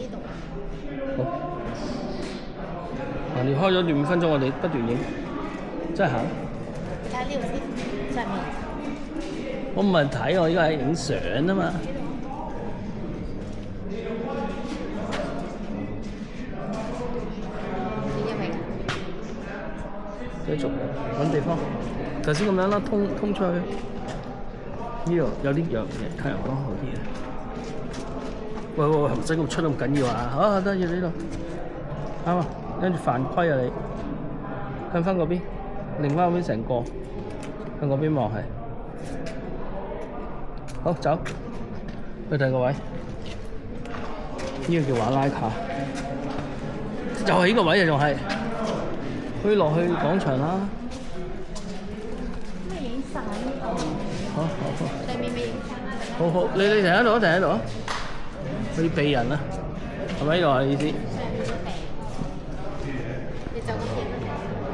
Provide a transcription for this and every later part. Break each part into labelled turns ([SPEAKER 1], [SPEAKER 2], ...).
[SPEAKER 1] 度。
[SPEAKER 2] 好。橫掂開咗段5分鐘，我哋不斷影，真係行。
[SPEAKER 1] 睇下呢度先，上面。
[SPEAKER 2] 我唔係睇，我依家係影相啊嘛。繼續揾地方，頭先咁樣啦，通出去。呢度有啲太陽光好啲嘅。喂，唔使咁出咁緊要啊！好得意呢度，啱啊！跟住犯規啊你，向翻嗰邊，另翻嗰邊成個，向嗰邊望係。好走，去第二個位。呢個叫瓦拉卡，就係呢個位啊，仲係。可以落去廣場啦。
[SPEAKER 1] 咩影相呢度？
[SPEAKER 2] 好。
[SPEAKER 1] 上面未影相啊？
[SPEAKER 2] 好，你停喺度，停喺度啊！可以避人啊，係咪呢個係意思？
[SPEAKER 1] 你走嗰邊。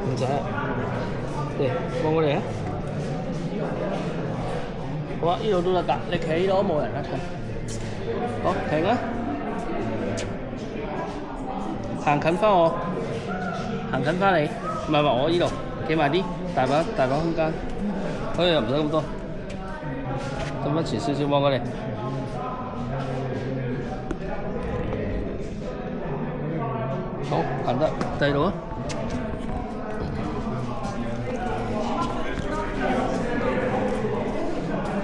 [SPEAKER 2] 唔使啊，嚟望過嚟啊！好啊，呢度都得㗎，你企喺度冇人一齊。好，停啊！行近翻我。行緊翻你，唔係我呢度，企埋啲，大把空間，可以又唔使咁多，咁樣遲少少望過嚟，好行得，第二度啊，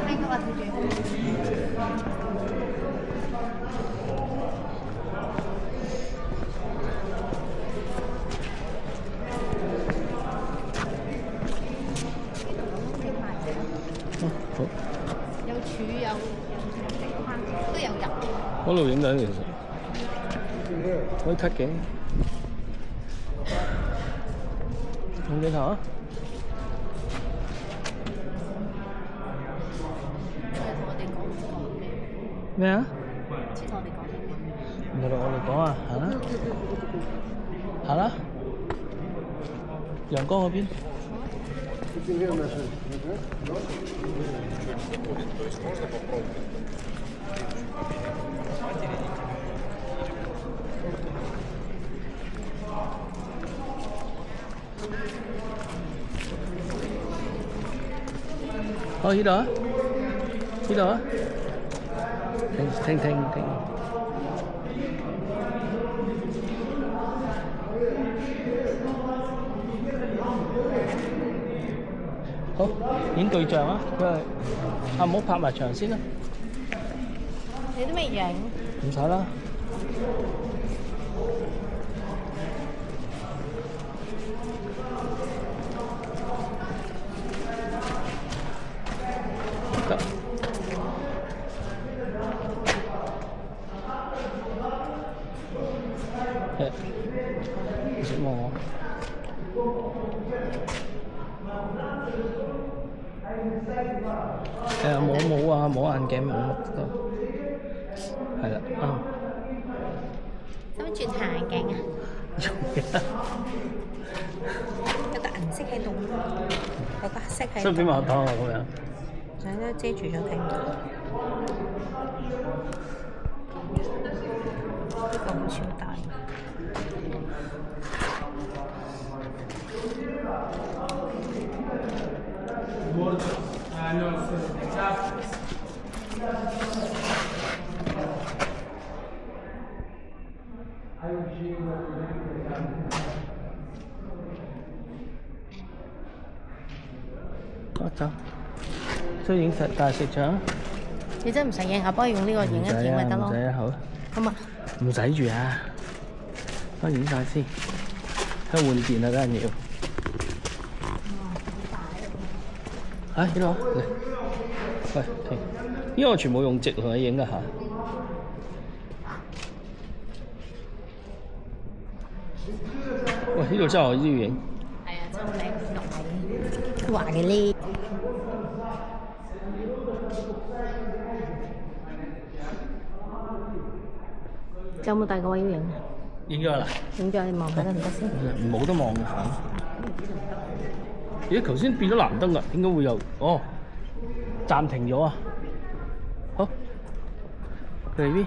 [SPEAKER 1] 邊個話睇住？
[SPEAKER 2] 好。
[SPEAKER 1] 有柱有都有人。
[SPEAKER 2] 嗰度影緊其實，可以 cut 嘅。用鏡頭啊！
[SPEAKER 1] 同我哋講咩？
[SPEAKER 2] 咩啊？
[SPEAKER 1] 先同我哋講咩？
[SPEAKER 2] 唔係同我哋講啊，行啦，行啦，陽光嗰邊。哦，呢度啊，呢度啊，停。好，影巨像啊！因為唔好拍埋牆先啦。
[SPEAKER 1] 你都未影。
[SPEAKER 2] 唔使啦。得。唔識望我。冇啊，冇眼鏡冇乜都係啦，啱。
[SPEAKER 1] 使唔使轉下眼鏡啊？有個銀色喺度，有個黑色喺度。
[SPEAKER 2] 出邊話當啊咁樣。
[SPEAKER 1] 所以都遮住咗睇唔到。呢個好似好大。
[SPEAKER 2] 走，需要影大食腸。
[SPEAKER 1] 你真係唔使影，我幫你用呢個影一影咪得咯。
[SPEAKER 2] 唔使啊，好。
[SPEAKER 1] 咁啊？
[SPEAKER 2] 唔使住啊，幫影晒先。香換電啊，梗係要。啊，呢度嚟，喂，停！因為我全部用直同你影㗎嚇。喂，呢度真係我呢要影。
[SPEAKER 1] 係啊，真係好靚，綠華嘅呢。有冇第二個位要影啊？
[SPEAKER 2] 影咗啦。
[SPEAKER 1] 影咗，你望下得唔得先？
[SPEAKER 2] 冇得望㗎。咦？頭先變咗藍燈㗎，點解會有？哦，暫停咗啊！好，嚟邊？